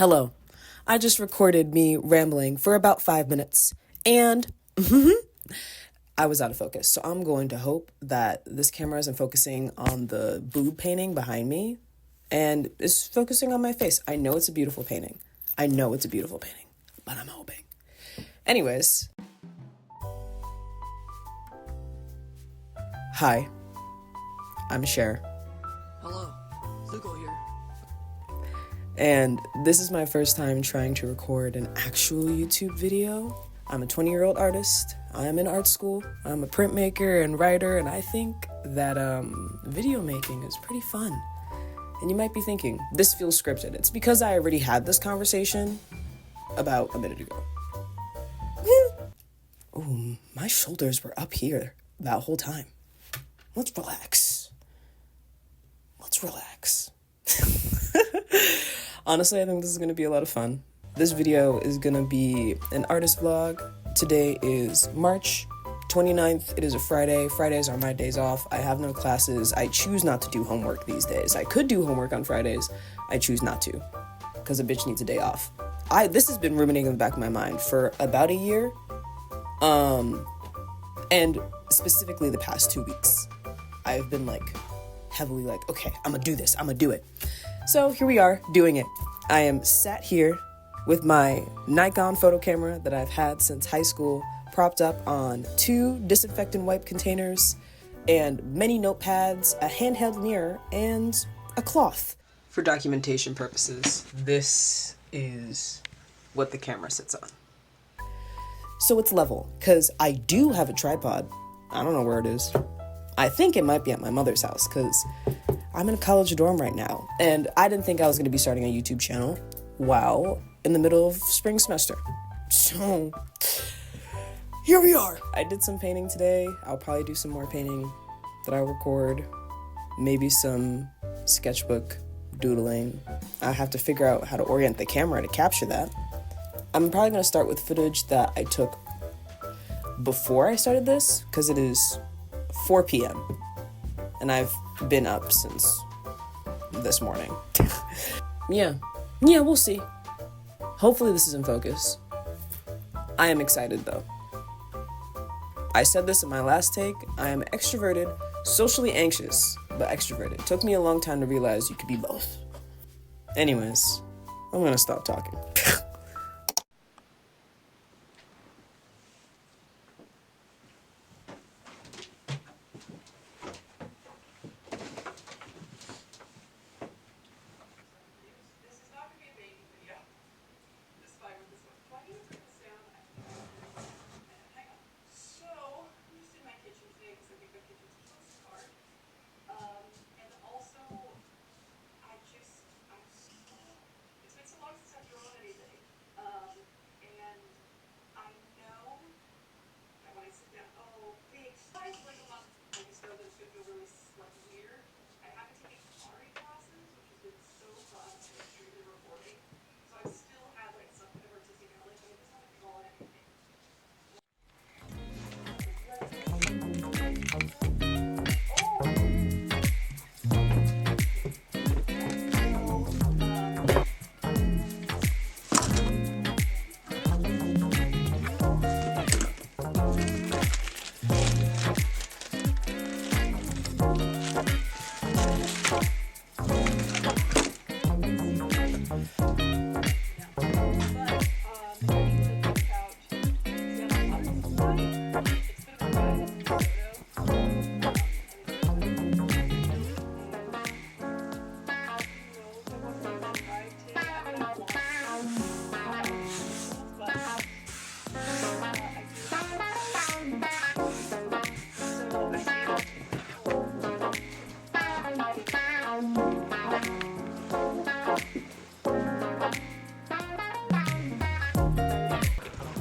Hello. I just recorded me rambling for about 5 minutes, and I was out of focus. So I'm going to hope that this camera isn't focusing on the boob painting behind me and is focusing on my face. I know it's a beautiful painting. But I'm hoping. Anyways. Hi. I'm Cher. Hello. Lugo here. And this is my first time trying to record an actual YouTube video. I'm a 20-year-old artist. I am in art school. I'm a printmaker and writer, and I think that video making is pretty fun. And you might be thinking, this feels scripted. It's because I already had this conversation about a minute ago. Ooh, my shoulders were up here that whole time. Let's relax. Honestly, I think this is going to be a lot of fun. This video is going to be an artist vlog. Today is March 29th. It is a Friday. Fridays are my days off. I have no classes. I choose not to do homework these days. I could do homework on Fridays. I choose not to because a bitch needs a day off. This has been ruminating in the back of my mind for about a year. And specifically the past 2 weeks. I've been heavily okay, I'm gonna do this. I'm gonna do it. So here we are doing it. I am sat here with my Nikon photo camera that I've had since high school, propped up on 2 disinfectant wipe containers and many notepads, a handheld mirror, and a cloth. For documentation purposes, this is what the camera sits on. So it's level, because I do have a tripod. I don't know where it is. I think it might be at my mother's house, because I'm in a college dorm right now, and I didn't think I was going to be starting a YouTube channel while in the middle of spring semester. So, here we are. I did some painting today. I'll probably do some more painting that I'll record. Maybe some sketchbook doodling. I have to figure out how to orient the camera to capture that. I'm probably going to start with footage that I took before I started this, because it is 4 p.m. and I've been up since this morning. Yeah, we'll see. Hopefully this is in focus. I am excited though. I said this in my last take. I am extroverted, socially anxious, but extroverted. It took me a long time to realize you could be both. Anyways, I'm gonna stop talking.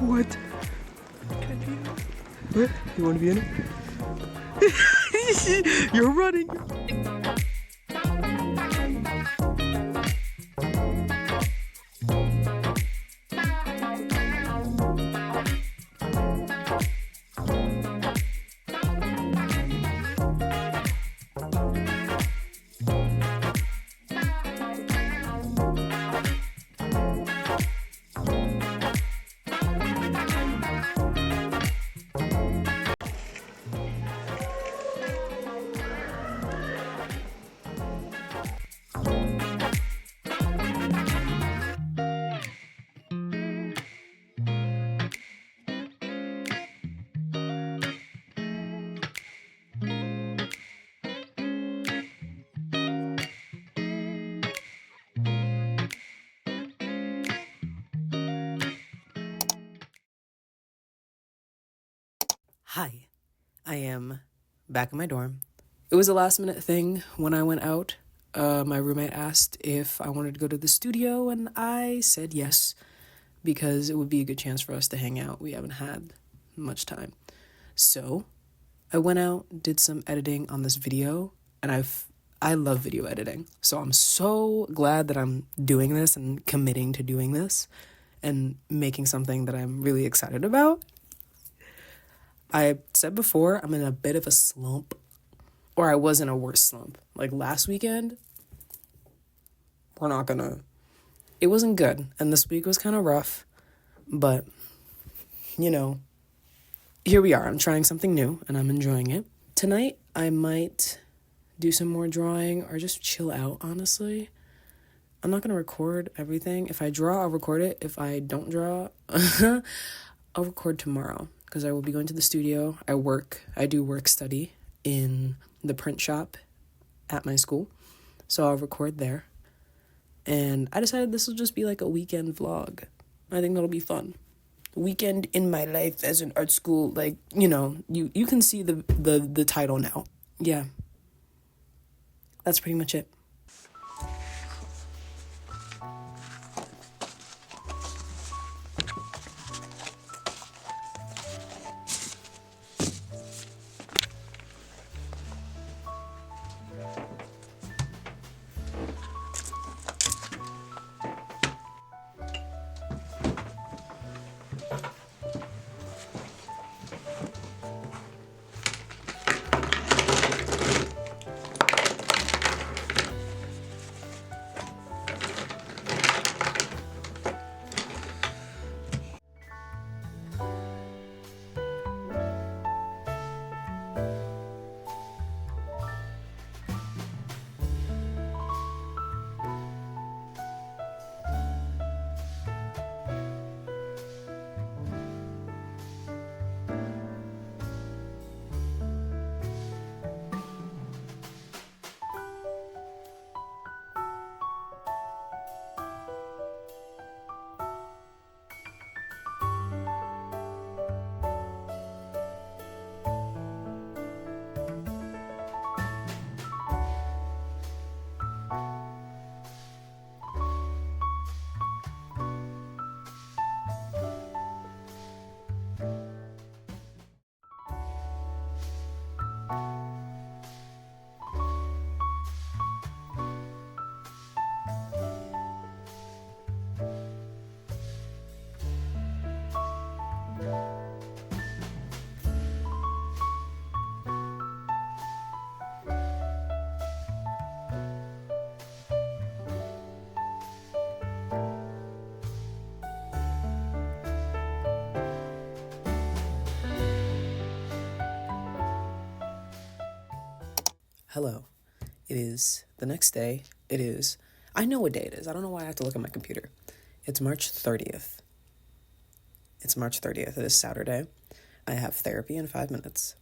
What? What? You want to be in it? You're running. Hi, I am back in my dorm. It was a last minute thing when I went out. My roommate asked if I wanted to go to the studio, and I said yes because it would be a good chance for us to hang out. We haven't had much time. So I went out, did some editing on this video, and I love video editing. So I'm so glad that I'm doing this and committing to doing this and making something that I'm really excited about. I said before, I'm in a bit of a slump, or I was in a worse slump. Like last weekend, it wasn't good. And this week was kind of rough, but here we are. I'm trying something new and I'm enjoying it. Tonight, I might do some more drawing or just chill out, honestly. I'm not going to record everything. If I draw, I'll record it. If I don't draw, I'll record tomorrow because I will be going to the studio. I do work study in the print shop at my school. So I'll record there. And I decided this will just be like a weekend vlog. I think that'll be fun. Weekend in my life as an art school, you can see the title now. Yeah. That's pretty much it. Hello. It is the next day. I know what day it is. I don't know why I have to look at my computer. It's March 30th. It is Saturday. I have therapy in 5 minutes.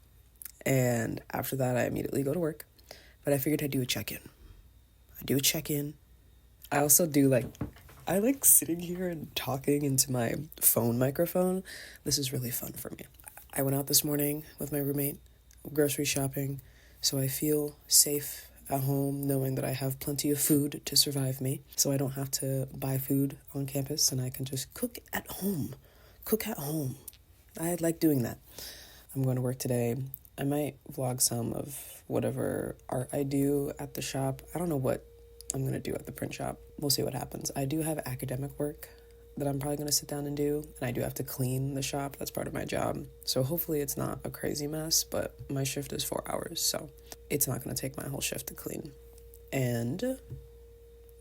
And after that, I immediately go to work. But I figured I'd do a check-in. I also I like sitting here and talking into my phone microphone. This is really fun for me. I went out this morning with my roommate, grocery shopping. So I feel safe at home knowing that I have plenty of food to survive me. So I don't have to buy food on campus and I can just cook at home. I like doing that. I'm going to work today. I might vlog some of whatever art I do at the shop. I don't know what I'm going to do at the print shop. We'll see what happens. I do have academic work that I'm probably going to sit down and do. And I do have to clean the shop. That's part of my job. So hopefully it's not a crazy mess, but my shift is 4 hours. So it's not going to take my whole shift to clean. And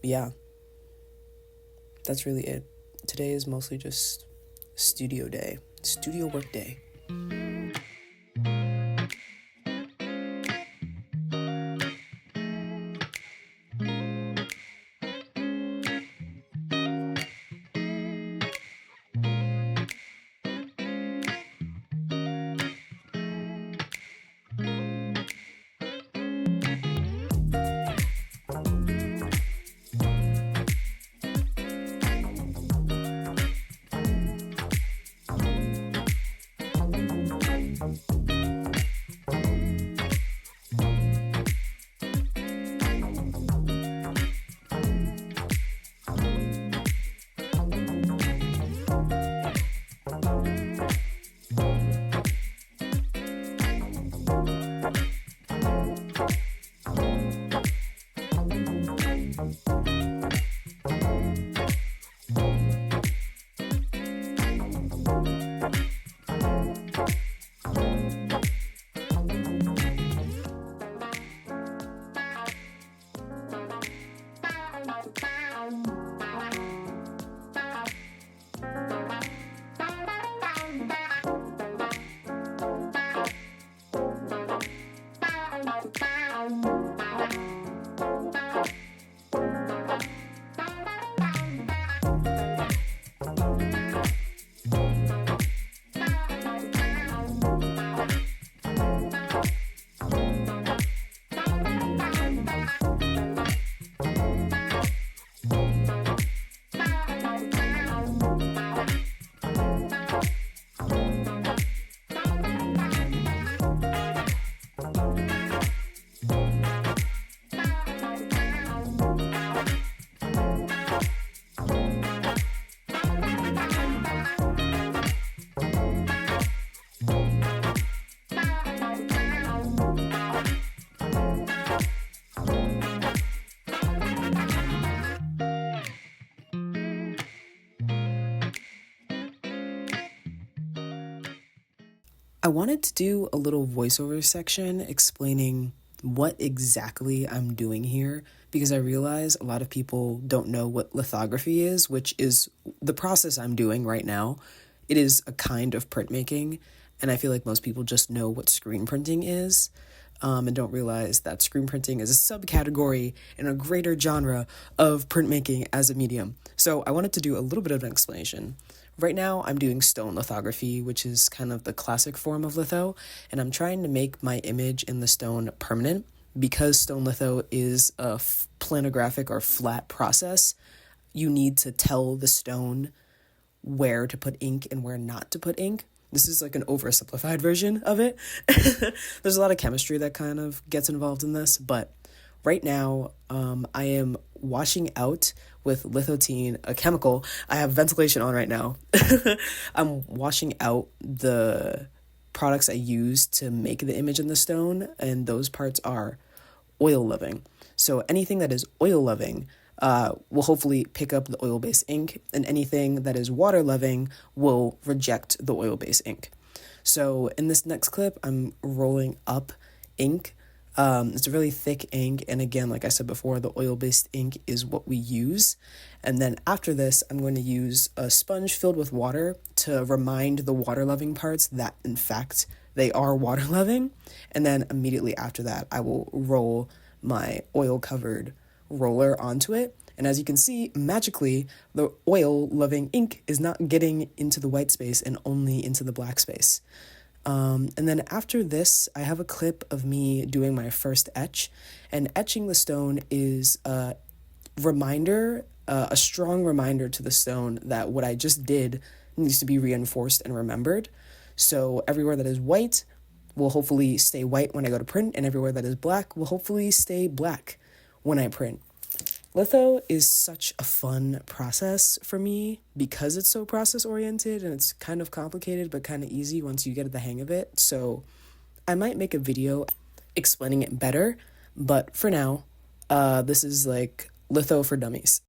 yeah, that's really it. Today is mostly just studio work day. I wanted to do a little voiceover section explaining what exactly I'm doing here because I realize a lot of people don't know what lithography is, which is the process I'm doing right now. It is a kind of printmaking, and I feel like most people just know what screen printing is. And don't realize that screen printing is a subcategory in a greater genre of printmaking as a medium. So I wanted to do a little bit of an explanation. Right now, I'm doing stone lithography, which is kind of the classic form of litho, and I'm trying to make my image in the stone permanent. Because stone litho is a planographic or flat process, you need to tell the stone where to put ink and where not to put ink. This is like an oversimplified version of it. There's a lot of chemistry that kind of gets involved in this, but right now I am washing out with lithotine, a chemical. I have ventilation on right now. I'm washing out the products I use to make the image in the stone, and those parts are oil loving. So anything that is oil loving will hopefully pick up the oil-based ink, and anything that is water-loving will reject the oil-based ink. So in this next clip, I'm rolling up ink. It's a really thick ink, and again, like I said before, the oil-based ink is what we use. And then after this, I'm going to use a sponge filled with water to remind the water-loving parts that, in fact, they are water-loving. And then immediately after that, I will roll my oil-covered roller onto it. And as you can see, magically, the oil-loving ink is not getting into the white space and only into the black space. And then after this, I have a clip of me doing my first etch. And etching the stone is a reminder, a strong reminder to the stone that what I just did needs to be reinforced and remembered. So everywhere that is white will hopefully stay white when I go to print, and everywhere that is black will hopefully stay black when I print. Litho is such a fun process for me because it's so process oriented, and it's kind of complicated but kind of easy once you get the hang of it. So I might make a video explaining it better, but for now, this is like litho for dummies.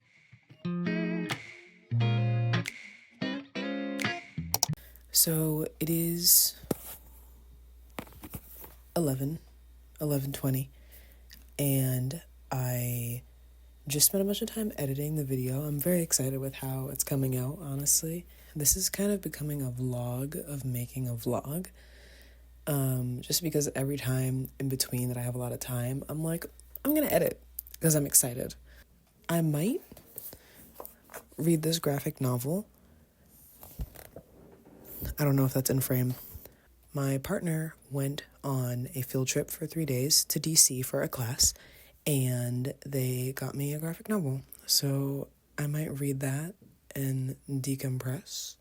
So it is 11:20, and I just spent a bunch of time editing the video. I'm very excited with how it's coming out, honestly. This is kind of becoming a vlog of making a vlog. Just because every time in between that I have a lot of time, I'm like, I'm gonna edit because I'm excited. I might read this graphic novel. I don't know if that's in frame. My partner went on a field trip for 3 days to DC for a class, and they got me a graphic novel. So I might read that and decompress.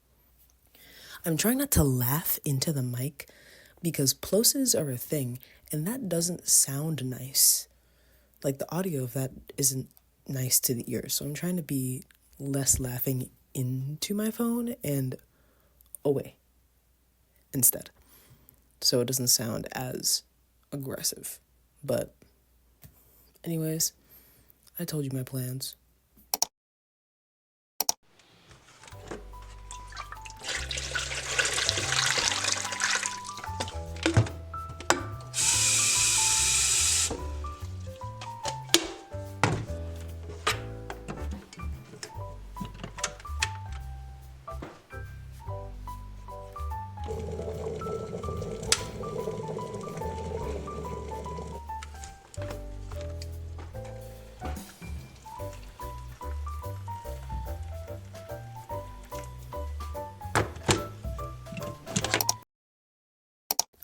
I'm trying not to laugh into the mic because plosives are a thing, and that doesn't sound nice. Like, the audio of that isn't nice to the ear. So I'm trying to be less laughing into my phone and away instead, so it doesn't sound as aggressive. But anyways, I told you my plans.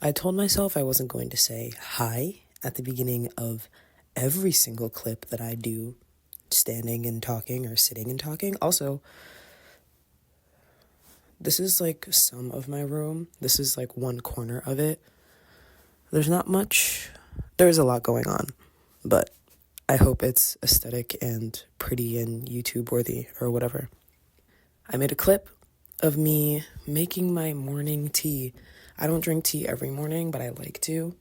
I told myself I wasn't going to say hi at the beginning of every single clip that I do, standing and talking or sitting and talking. Also, this is like some of my room. This is like one corner of it. There's not much. There's a lot going on, but I hope it's aesthetic and pretty and YouTube worthy or whatever. I made a clip of me making my morning tea. I don't drink tea every morning, but I like to.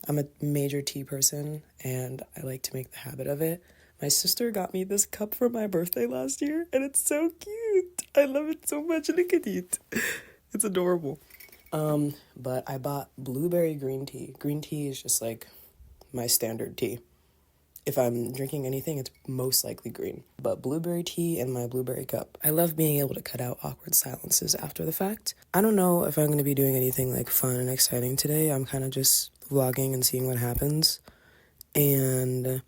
I'm a major tea person, and I like to make the habit of it. My sister got me this cup for my birthday last year, and it's so cute. I love it so much. Look at it. It's adorable. But I bought blueberry green tea. Green tea is just like my standard tea. If I'm drinking anything, it's most likely green. But blueberry tea in my blueberry cup. I love being able to cut out awkward silences after the fact. I don't know if I'm going to be doing anything like fun and exciting today. I'm kind of just vlogging and seeing what happens. And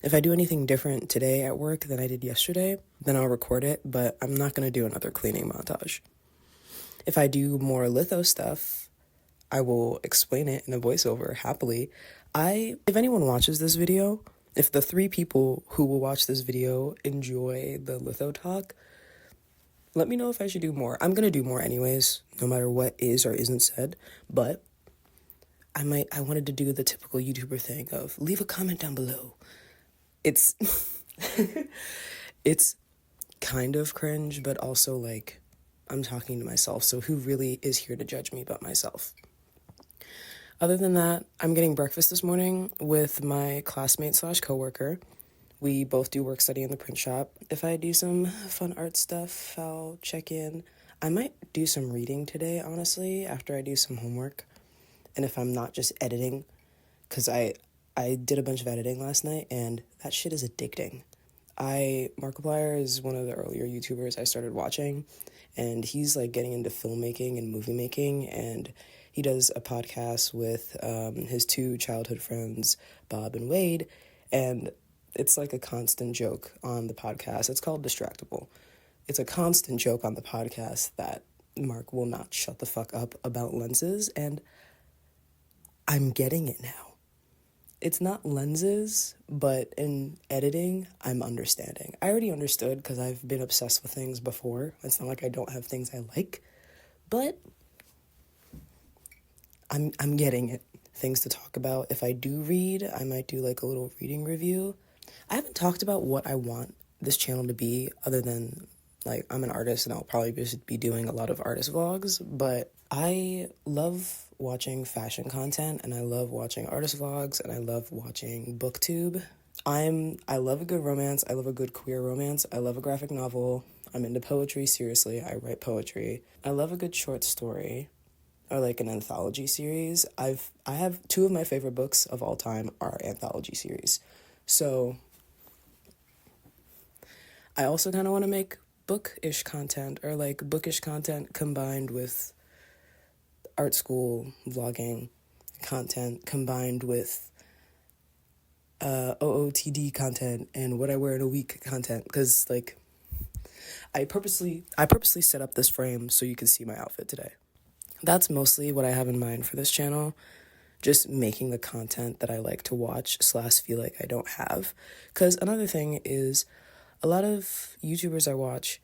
if I do anything different today at work than I did yesterday, then I'll record it, but I'm not going to do another cleaning montage. If I do more litho stuff, I will explain it in a voiceover happily. If anyone watches this video, if the 3 people who will watch this video enjoy the litho talk, let me know if I should do more. I'm going to do more anyways, no matter what is or isn't said, but I wanted to do the typical YouTuber thing of leave a comment down below. It's it's kind of cringe, but also like I'm talking to myself, so who really is here to judge me but myself? Other than that, I'm getting breakfast this morning with my classmate / coworker. We both do work study in the print shop. If I do some fun art stuff, I'll check in. I might do some reading today, honestly, after I do some homework. And if I'm not just editing, because I did a bunch of editing last night, and that shit is addicting. Markiplier is one of the earlier YouTubers I started watching, and he's like getting into filmmaking and movie making, and he does a podcast with his 2 childhood friends, Bob and Wade, and it's like a constant joke on the podcast. It's called Distractible. It's a constant joke on the podcast that Mark will not shut the fuck up about lenses, and I'm getting it now. It's not lenses, but in editing, I'm understanding. I already understood because I've been obsessed with things before. It's not like I don't have things I like, but I'm getting it. Things to talk about. If I do read, I might do like a little reading review. I haven't talked about what I want this channel to be other than like I'm an artist and I'll probably just be doing a lot of artist vlogs, but I love watching fashion content and I love watching artist vlogs and I love watching booktube. I love a good romance. I love a good queer romance. I love a graphic novel. I'm into poetry, seriously. I write poetry. I love a good short story or like an anthology series. I have 2 of my favorite books of all time are anthology series. So I also kind of want to make bookish content or like bookish content combined with art school vlogging content combined with OOTD content and what I wear in a week content, because like I purposely set up this frame so you can see my outfit today. That's mostly what I have in mind for this channel, just making the content that I like to watch / feel like I don't have. Because another thing is a lot of YouTubers I watch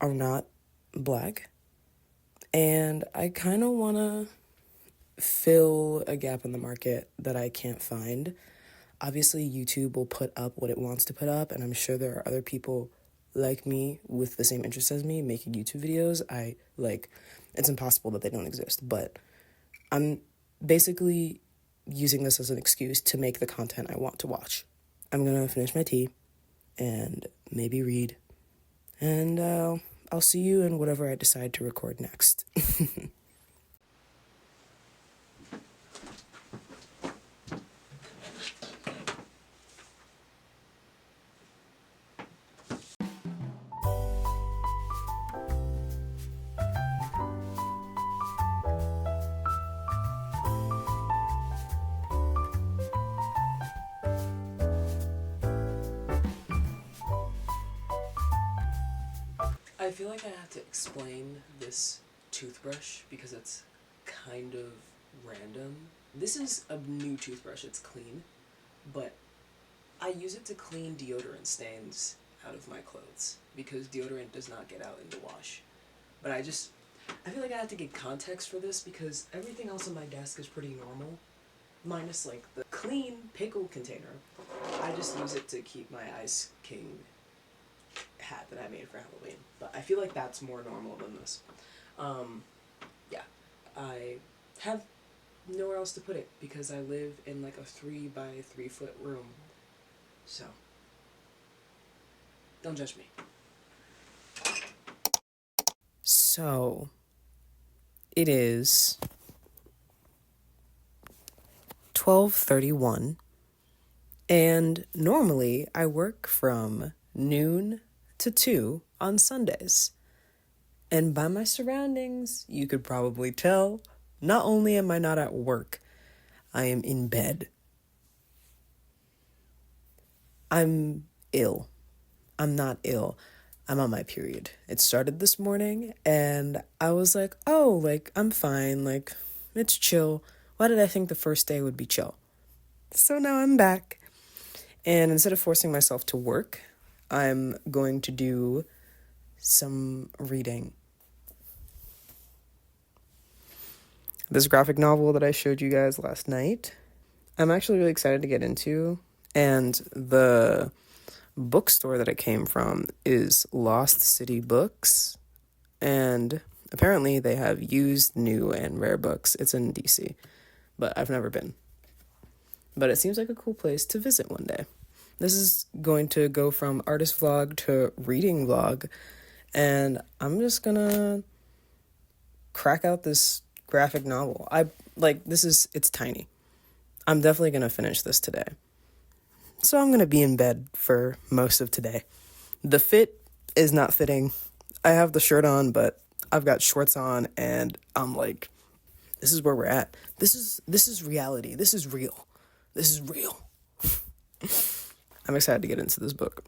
are not Black, and I kind of want to fill a gap in the market that I can't find. Obviously, YouTube will put up what it wants to put up, and I'm sure there are other people like me with the same interests as me making YouTube videos. It's impossible that they don't exist, but I'm basically using this as an excuse to make the content I want to watch. I'm gonna finish my tea and maybe read, and I'll see you in whatever I decide to record next. I feel like I have to explain this toothbrush because it's kind of random. This is a new toothbrush, it's clean, but I use it to clean deodorant stains out of my clothes because deodorant does not get out in the wash. But I feel like I have to give context for this because everything else on my desk is pretty normal, minus like the clean pickle container. I just use it to keep my Ice King hat that I made for Halloween, but I feel like that's more normal than this. Yeah, I have nowhere else to put it because I live in like a 3 by 3 foot room, so don't judge me. So It is 12:31, and normally I work from noon to 2 on Sundays. And by my surroundings, you could probably tell, not only am I not at work, I am in bed. I'm ill. I'm not ill. I'm on my period. It started this morning, and I was like, oh, like, I'm fine. Like, it's chill. Why did I think the first day would be chill? So now I'm back. And instead of forcing myself to work, I'm going to do some reading. This graphic novel that I showed you guys last night, I'm actually really excited to get into. And the bookstore that it came from is Lost City Books. And apparently they have used, new, and rare books. It's in DC, but I've never been. But it seems like a cool place to visit one day. This is going to go from artist vlog to reading vlog. And I'm just gonna crack out this graphic novel. It's tiny. I'm definitely gonna finish this today. So I'm gonna be in bed for most of today. The fit is not fitting. I have the shirt on, but I've got shorts on, and I'm like, this is where we're at. This is reality. This is real. This is real. I'm excited to get into this book.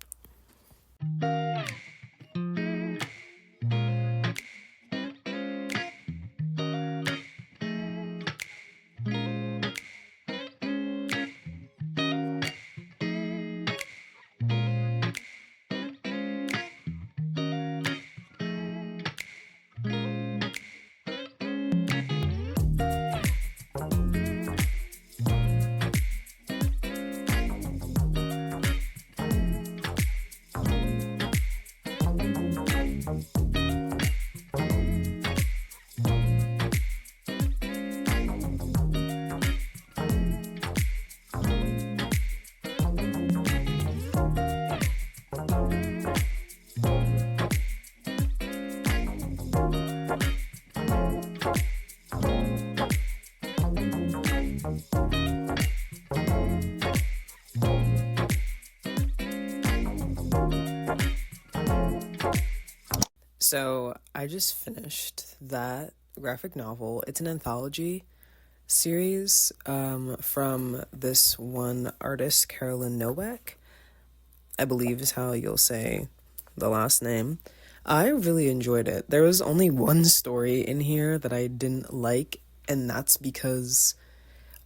So I just finished that graphic novel. It's an anthology series from this one artist, Carolyn Nowak, I believe is how you'll say the last name. I really enjoyed it. There was only one story in here that I didn't like, and that's because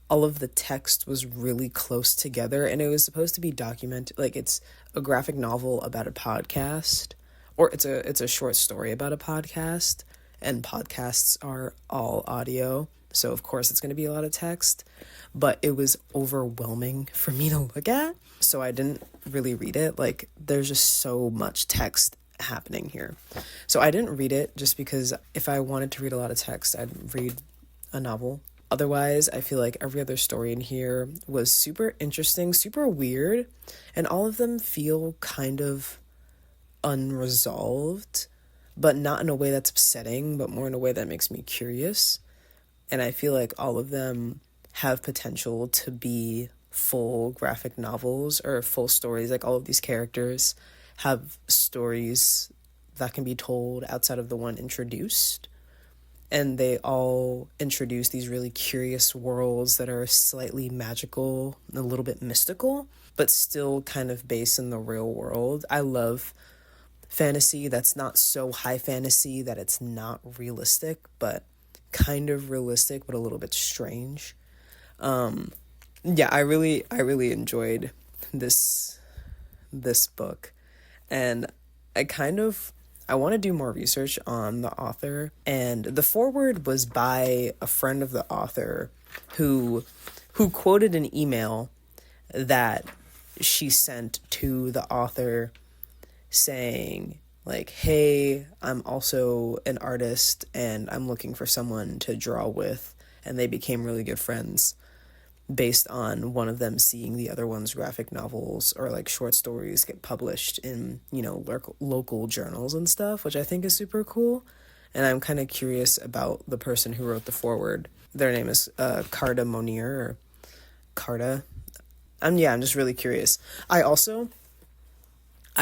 all of the text was really close together, and it was supposed to be documented. Like, it's a graphic novel about a podcast, or it's a short story about a podcast, and podcasts are all audio, so of course it's going to be a lot of text, but it was overwhelming for me to look at, so I didn't really read it. Like, there's just so much text happening here. So I didn't read it just because if I wanted to read a lot of text, I'd read a novel. Otherwise, I feel like every other story in here was super interesting, super weird, and all of them feel kind of unresolved, but not in a way that's upsetting, but more in a way that makes me curious. And I feel like all of them have potential to be full graphic novels or full stories. Like, all of these characters have stories that can be told outside of the one introduced. And they all introduce these really curious worlds that are slightly magical, a little bit mystical, but still kind of based in the real world. I love fantasy that's not so high fantasy that it's not realistic, but kind of realistic, but a little bit strange. I really enjoyed this book, and I want to do more research on the author, and the foreword was by a friend of the author who quoted an email that she sent to the author saying, like, hey, I'm also an artist and I'm looking for someone to draw with, and they became really good friends based on one of them seeing the other one's graphic novels or like short stories get published in, local journals and stuff, which I think is super cool. and I'm kind of curious about the person who wrote the foreword. Their name is Carta Monir, or Carta. I'm just really curious. I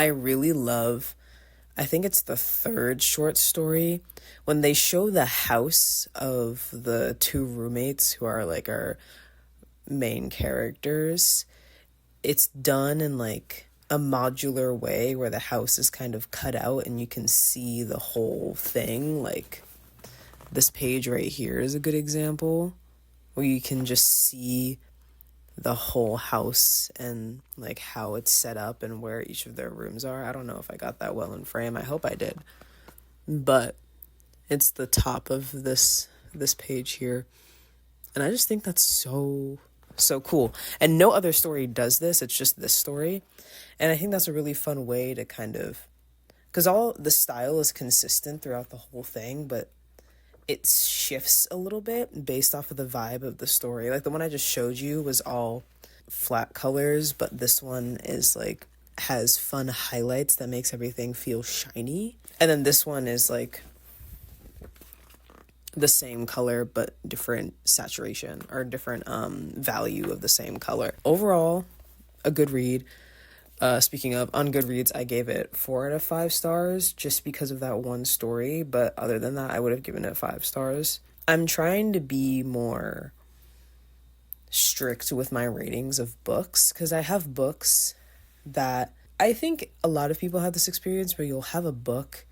really love, I think it's the third short story, when they show the house of the two roommates who are like our main characters. It's done in like a modular way where the house is kind of cut out and you can see the whole thing. Like this page right here is a good example where you can just see the whole house and like how it's set up and where each of their rooms are. I don't know if I got that well in frame. I hope I did. But it's the top of this page here. And I just think that's so cool. And no other story does this. It's just this story. And I think that's a really fun way to kind of, because all the style is consistent throughout the whole thing, but it shifts a little bit based off of the vibe of the story. Like the one I just showed you was all flat colors, but this one is like has fun highlights that makes everything feel shiny. And then this one is like the same color but different saturation, or different value of the same color. Overall, a good read. Speaking of, on Goodreads, I gave it 4 out of 5 stars just because of that one story. But other than that, I would have given it 5 stars. I'm trying to be more strict with my ratings of books, because I have books that I think a lot of people have this experience where you'll have a book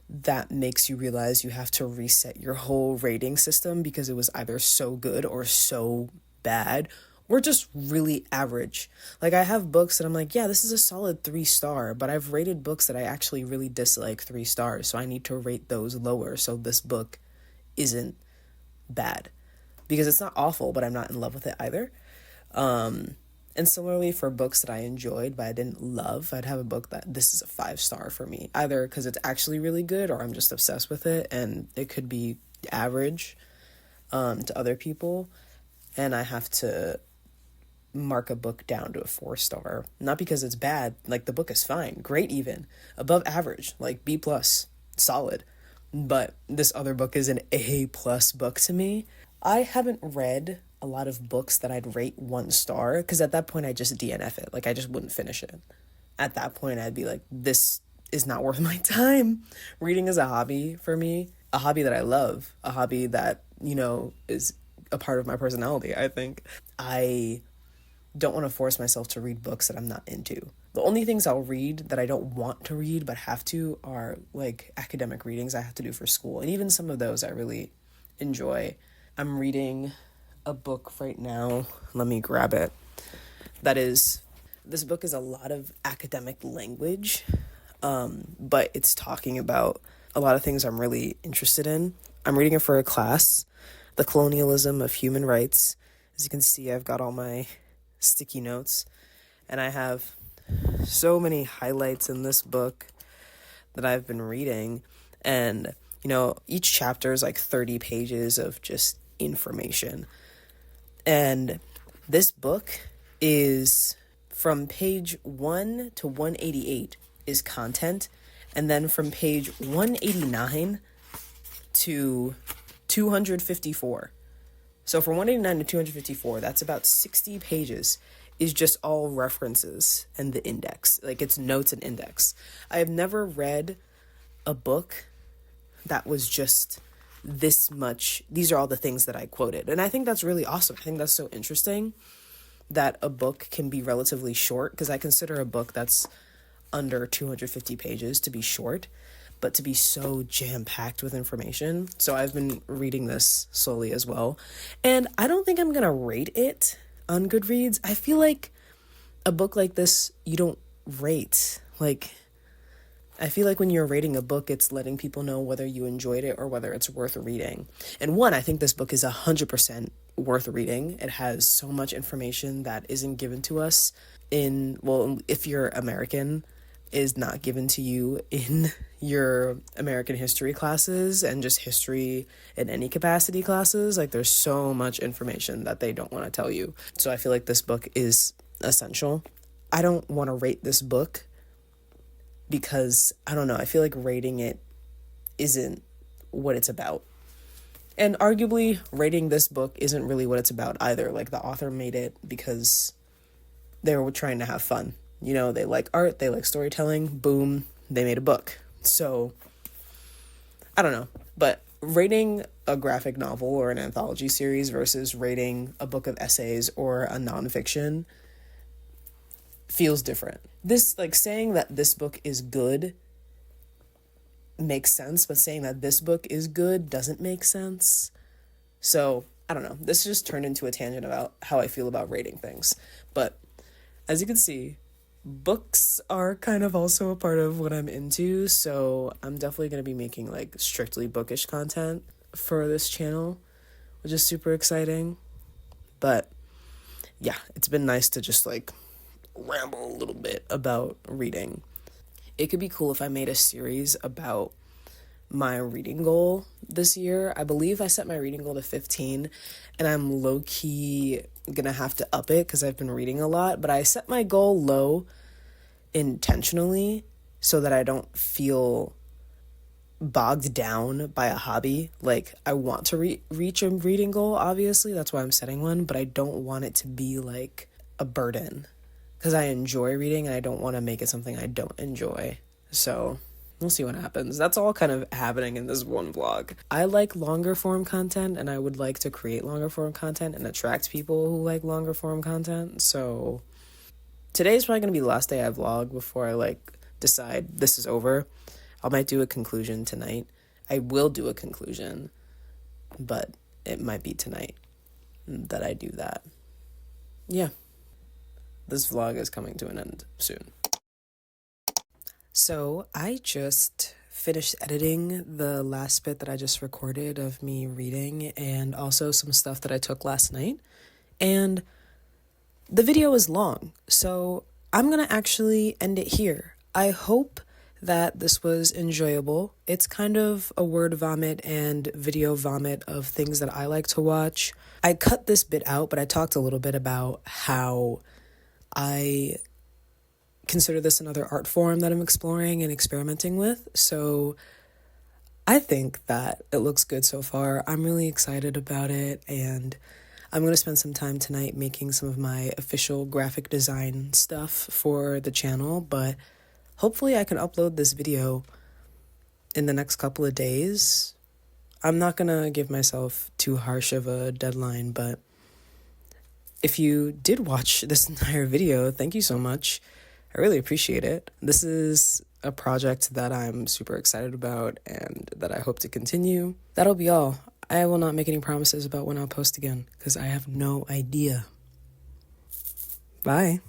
that makes you realize you have to reset your whole rating system because it was either so good or so bad, or just really average. Like I have books that I'm like, yeah, this is a solid 3-star, but I've rated books that I actually really dislike 3 stars, so I need to rate those lower so this book isn't bad. Because it's not awful, but I'm not in love with it either. And similarly for books that I enjoyed but I didn't love, I'd have a book that this is a 5-star for me, either because it's actually really good or I'm just obsessed with it, and it could be average to other people, and I have to mark a book down to a 4-star, not because it's bad. Like the book is fine, great, even above average, like B+, solid, but this other book is an A+ book to me. I haven't read a lot of books that I'd rate 1 star, because at that point I just DNF it. Like I just wouldn't finish it. At that point I'd be like, this is not worth my time. Reading is a hobby for me, a hobby that I love, a hobby that, you know, is a part of my personality. I think I don't want to force myself to read books that I'm not into. The only things I'll read that I don't want to read but have to are like academic readings I have to do for school, and even some of those I really enjoy. I'm reading a book right now. Let me grab it. This book is a lot of academic language, but it's talking about a lot of things I'm really interested in. I'm reading it for a class, The Colonialism of Human Rights. As you can see, I've got all my sticky notes, and I have so many highlights in this book that I've been reading, and you know, each chapter is like 30 pages of just information. And this book is from page 1 to 188 is content, and then from page 189 to 254. So from 189 to 254, that's about 60 pages, is just all references and the index. Like it's notes and index. I have never read a book that was just this much. These are all the things that I quoted. And I think that's really awesome. I think that's so interesting that a book can be relatively short, because I consider a book that's under 250 pages to be short, but to be so jam-packed with information. So I've been reading this slowly as well. And I don't think I'm going to rate it on Goodreads. I feel like a book like this, you don't rate. Like, I feel like when you're rating a book, it's letting people know whether you enjoyed it or whether it's worth reading. And one, I think this book is 100% worth reading. It has so much information that isn't given to us if you're American, is not given to you in your American history classes and just history in any capacity classes. Like there's so much information that they don't want to tell you. So I feel like this book is essential. I don't want to rate this book because, I don't know, I feel like rating it isn't what it's about. And arguably, rating this book isn't really what it's about either. Like, the author made it because they were trying to have fun. You know, they like art, they like storytelling, boom, they made a book. So, I don't know. But rating a graphic novel or an anthology series versus rating a book of essays or a nonfiction feels different. This, like, saying that this book is good makes sense, but saying that this book is good doesn't make sense. So, I don't know. This just turned into a tangent about how I feel about rating things. But as you can see, books are kind of also a part of what I'm into, so I'm definitely going to be making like strictly bookish content for this channel, which is super exciting. But yeah, it's been nice to just like ramble a little bit about reading. It could be cool if I made a series about my reading goal this year. I believe I set my reading goal to 15, and I'm low-key gonna have to up it because I've been reading a lot, but I set my goal low intentionally so that I don't feel bogged down by a hobby. Like, I want to reach a reading goal, obviously, that's why I'm setting one, but I don't want it to be like a burden because I enjoy reading and I don't want to make it something I don't enjoy. So we'll see what happens. That's all kind of happening in this one vlog. I like longer form content, and I would like to create longer form content and attract people who like longer form content. So today's probably going to be the last day I vlog before I like decide this is over. I might do a conclusion tonight. I will do a conclusion, but it might be tonight that I do that. Yeah. This vlog is coming to an end soon. So I just finished editing the last bit that I just recorded of me reading, and also some stuff that I took last night. And the video is long, so I'm gonna actually end it here. I hope that this was enjoyable. It's kind of a word vomit and video vomit of things that I like to watch. I cut this bit out, but I talked a little bit about how I consider this another art form that I'm exploring and experimenting with. So I think that it looks good so far. I'm really excited about it, and I'm going to spend some time tonight making some of my official graphic design stuff for the channel, but hopefully I can upload this video in the next couple of days. I'm not going to give myself too harsh of a deadline, but if you did watch this entire video, thank you so much. I really appreciate it. This is a project that I'm super excited about and that I hope to continue. That'll be all. I will not make any promises about when I'll post again because I have no idea. Bye.